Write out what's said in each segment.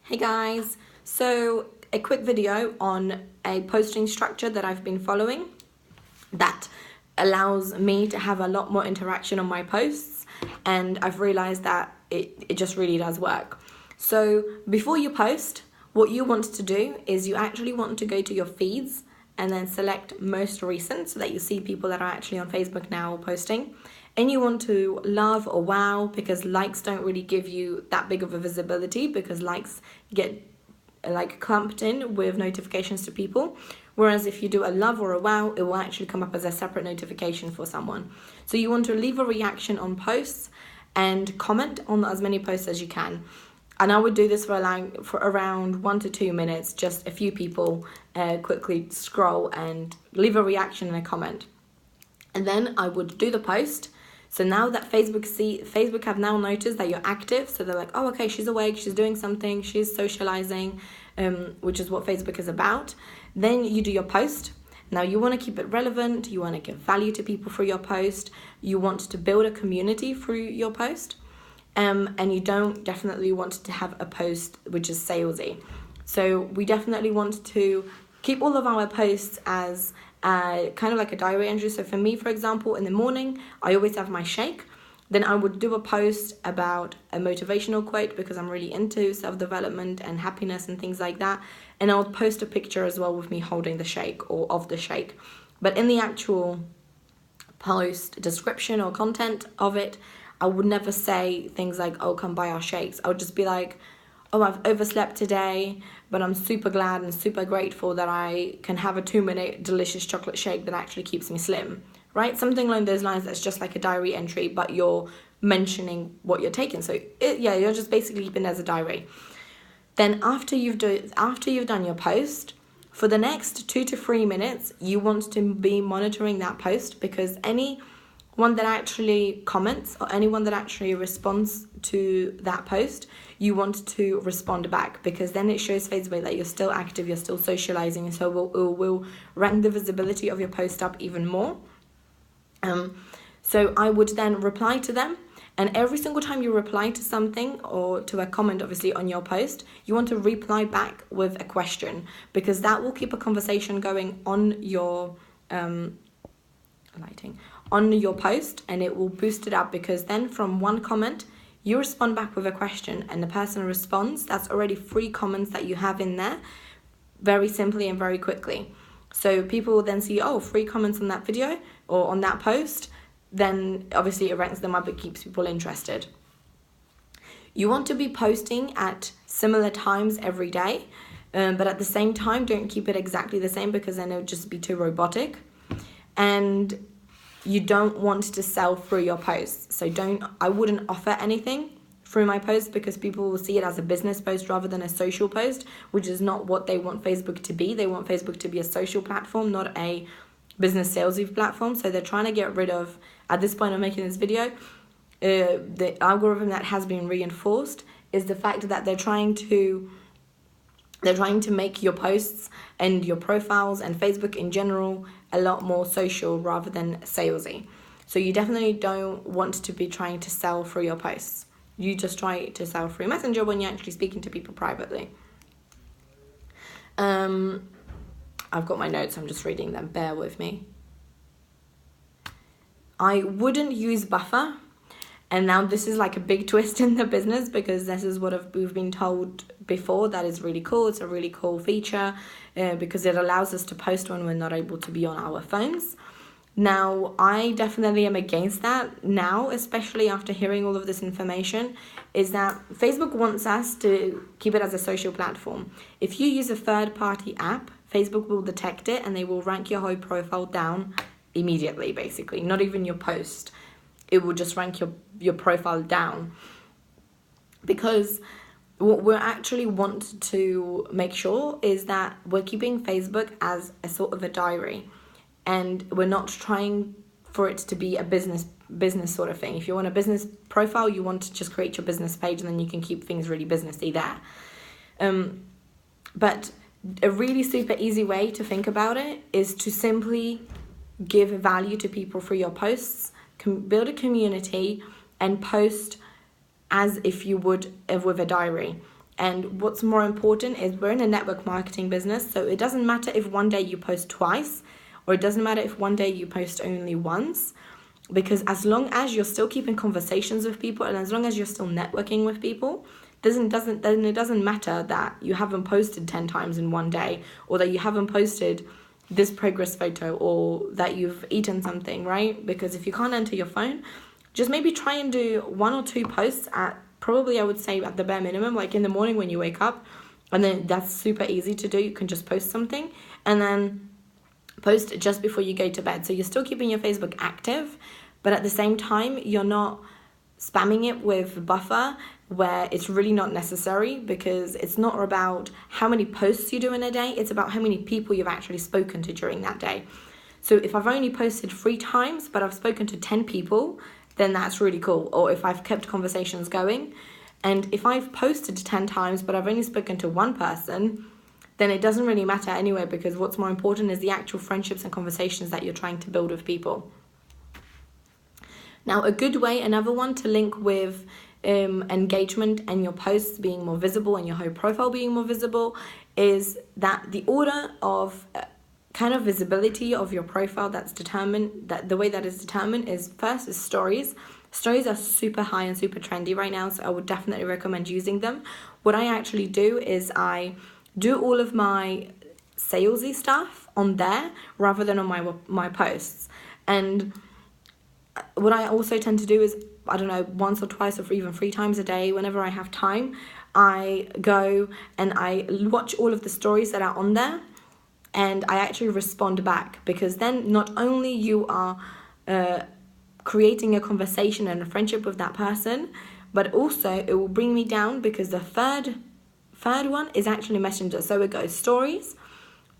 Hey guys, so a quick video on a posting structure that I've been following that allows me to have a lot more interaction on my posts, and I've realized that it just really does work. So before you post, what you want to do is you actually want to go to your feeds and then select most recent so that you see people that are actually on Facebook now posting. And you want to love or wow, because likes don't really give you that big of a visibility, because likes get like clumped in with notifications to people. Whereas if you do a love or a wow, it will actually come up as a separate notification for someone. So you want to leave a reaction on posts and comment on as many posts as you can. And I would do this for around 1 to 2 minutes, just a few people quickly scroll and leave a reaction and a comment. And then I would do the post. So now that Facebook have now noticed that you're active, so they're like, oh, okay, she's awake, she's doing something, she's socializing, which is what Facebook is about. Then you do your post. Now you want to keep it relevant, you want to give value to people through your post, you want to build a community through your post, and you don't definitely want to have a post which is salesy. So we definitely want to keep all of our posts as kind of like a diary entry. So for me, for example, in the morning, I always have my shake. Then I would do a post about a motivational quote because I'm really into self-development and happiness and things like that. And I would post a picture as well with me holding the shake or of the shake. But in the actual post description or content of it, I would never say things like, oh, come buy our shakes. I would just be like, oh, I've overslept today, but I'm super glad and super grateful that I can have a 2-minute delicious chocolate shake that actually keeps me slim, right? Something along those lines that's just like a diary entry, but you're mentioning what you're taking. So you're just basically keeping it as a diary. Then after you've done your post, for the next 2 to 3 minutes, you want to be monitoring that post, because anyone that actually comments or anyone that actually responds to that post, you want to respond back, because then it shows Facebook that you're still active, you're still socializing, and so it will rank the visibility of your post up even more. So I would then reply to them, and every single time you reply to something or to a comment, obviously, on your post, you want to reply back with a question, because that will keep a conversation going on your on your post, and it will boost it up, because then from one comment you respond back with a question and the person responds. That's already 3 comments that you have in there, very simply and very quickly. So people will then see, 3 comments on that video or on that post, then obviously it ranks them up, it keeps people interested. You want to be posting at similar times every day, but at the same time don't keep it exactly the same, because then it would just be too robotic. And you don't want to sell through your posts. So I wouldn't offer anything through my posts, because people will see it as a business post rather than a social post, which is not what they want Facebook to be. They want Facebook to be a social platform, not a business salesy platform. So they're trying to get rid of, at this point of making this video, the algorithm that has been reinforced is the fact that they're trying to make your posts and your profiles and Facebook in general a lot more social rather than salesy. So you definitely don't want to be trying to sell through your posts. You just try to sell through Messenger when you're actually speaking to people privately. I've got my notes, I'm just reading them, bear with me. I wouldn't use buffer. And now this is like a big twist in the business, because this is what we've been told before. That is really cool. It's a really cool feature because it allows us to post when we're not able to be on our phones. Now, I definitely am against that now, especially after hearing all of this information, is that Facebook wants us to keep it as a social platform. If you use a third-party app, Facebook will detect it and they will rank your whole profile down immediately, basically, not even your post. It will just rank your profile down, because what we actually want to make sure is that we're keeping Facebook as a sort of a diary, and we're not trying for it to be a business sort of thing. If you want a business profile, you want to just create your business page, and then you can keep things really businessy there. But a really super easy way to think about it is to simply give value to people through your posts, build a community, and post as if you would with a diary. And what's more important is we're in a network marketing business, so it doesn't matter if one day you post twice, or it doesn't matter if one day you post only once, because as long as you're still keeping conversations with people and as long as you're still networking with people, then it doesn't matter that you haven't posted 10 times in one day, or that you haven't posted this progress photo, or that you've eaten something, right? Because if you can't enter your phone, just maybe try and do 1 or 2 posts at, probably I would say at the bare minimum, like in the morning when you wake up, and then that's super easy to do. You can just post something and then post just before you go to bed. So you're still keeping your Facebook active, but at the same time, you're not spamming it with buffer where it's really not necessary, because it's not about how many posts you do in a day, it's about how many people you've actually spoken to during that day. So if I've only posted 3 times, but I've spoken to 10 people, then that's really cool. Or if I've kept conversations going. And if I've posted 10 times, but I've only spoken to 1 person, then it doesn't really matter anyway, because what's more important is the actual friendships and conversations that you're trying to build with people. Now, a good way, another one to link with engagement and your posts being more visible and your whole profile being more visible, is that the order of kind of visibility of your profile that's determined, that the way that is determined is first is stories. Stories are super high and super trendy right now, so I would definitely recommend using them. What I actually do is I do all of my salesy stuff on there rather than on my posts. And what I also tend to do is, I don't know, once or twice or even 3 times a day, whenever I have time, I go and I watch all of the stories that are on there, and I actually respond back, because then not only you are creating a conversation and a friendship with that person, but also it will bring me down, because the third one is actually Messenger. So it goes stories,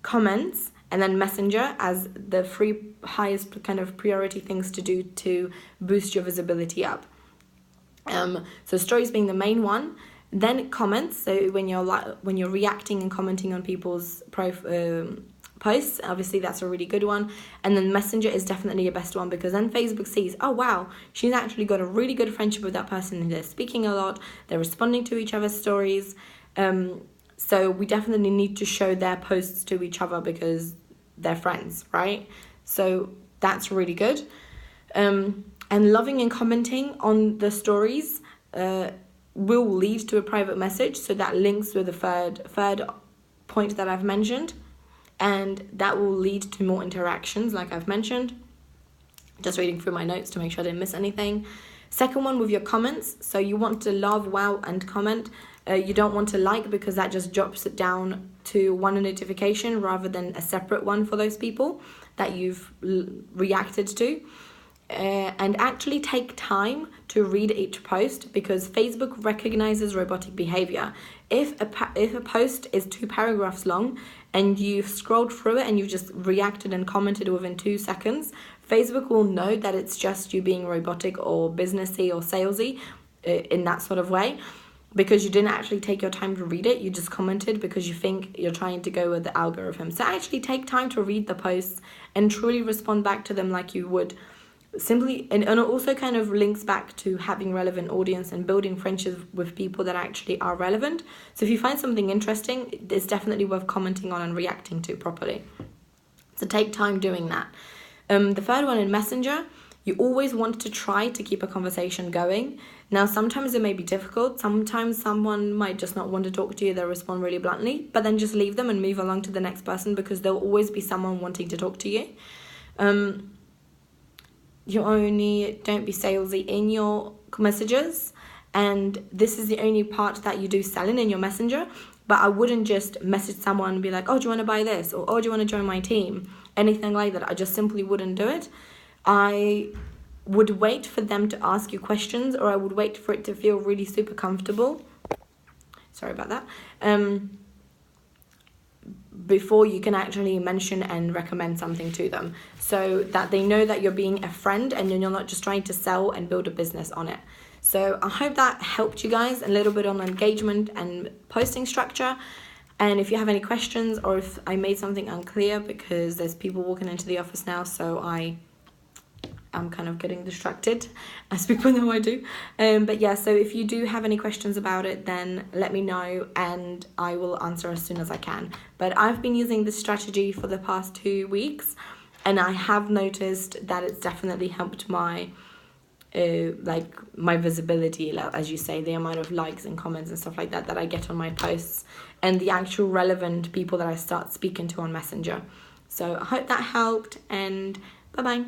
comments, and then Messenger as the 3 highest kind of priority things to do to boost your visibility up. So stories being the main one, then comments. So when you're reacting and commenting on people's posts, obviously that's a really good one. And then Messenger is definitely your best one, because then Facebook sees, oh wow, she's actually got a really good friendship with that person, and they're speaking a lot, they're responding to each other's stories. So we definitely need to show their posts to each other because they're friends, right? So that's really good. And loving and commenting on the stories will lead to a private message, so that links with the third point that I've mentioned, and that will lead to more interactions, like I've mentioned. Just reading through my notes to make sure I didn't miss anything. Second one, with your comments. So you want to love, wow, and comment. You don't want to like, because that just drops it down to one notification rather than a separate one for those people that you've reacted to. And actually take time to read each post, because Facebook recognizes robotic behavior. If a post is 2 paragraphs long and you've scrolled through it and you've just reacted and commented within 2 seconds, Facebook will know that it's just you being robotic or businessy or salesy in that sort of way, because you didn't actually take your time to read it. You just commented because you think you're trying to go with the algorithm. So actually take time to read the posts and truly respond back to them like you would. Simply, and it also kind of links back to having relevant audience and building friendships with people that actually are relevant. So if you find something interesting, it's definitely worth commenting on and reacting to properly. So take time doing that. The third one, in Messenger, you always want to try to keep a conversation going. Now, sometimes it may be difficult. Sometimes someone might just not want to talk to you. They'll respond really bluntly, but then just leave them and move along to the next person, because there'll always be someone wanting to talk to you. You only don't be salesy in your messages, and this is the only part that you do selling in your Messenger. But I wouldn't just message someone and be like, oh, do you want to buy this? Or, oh, do you want to join my team? Anything like that. I just simply wouldn't do it. I would wait for them to ask you questions, or I would wait for it to feel really super comfortable. Sorry about that. Before you can actually mention and recommend something to them, so that they know that you're being a friend and you're not just trying to sell and build a business on it. So I hope that helped you guys a little bit on engagement and posting structure. And if you have any questions, or if I made something unclear, because there's people walking into the office now, so I I'm kind of getting distracted, as people know I do. But yeah, so if you do have any questions about it, then let me know and I will answer as soon as I can. But I've been using this strategy for the past 2 weeks, and I have noticed that it's definitely helped my like my visibility, as you say, the amount of likes and comments and stuff like that I get on my posts, and the actual relevant people that I start speaking to on Messenger. So I hope that helped, and bye bye.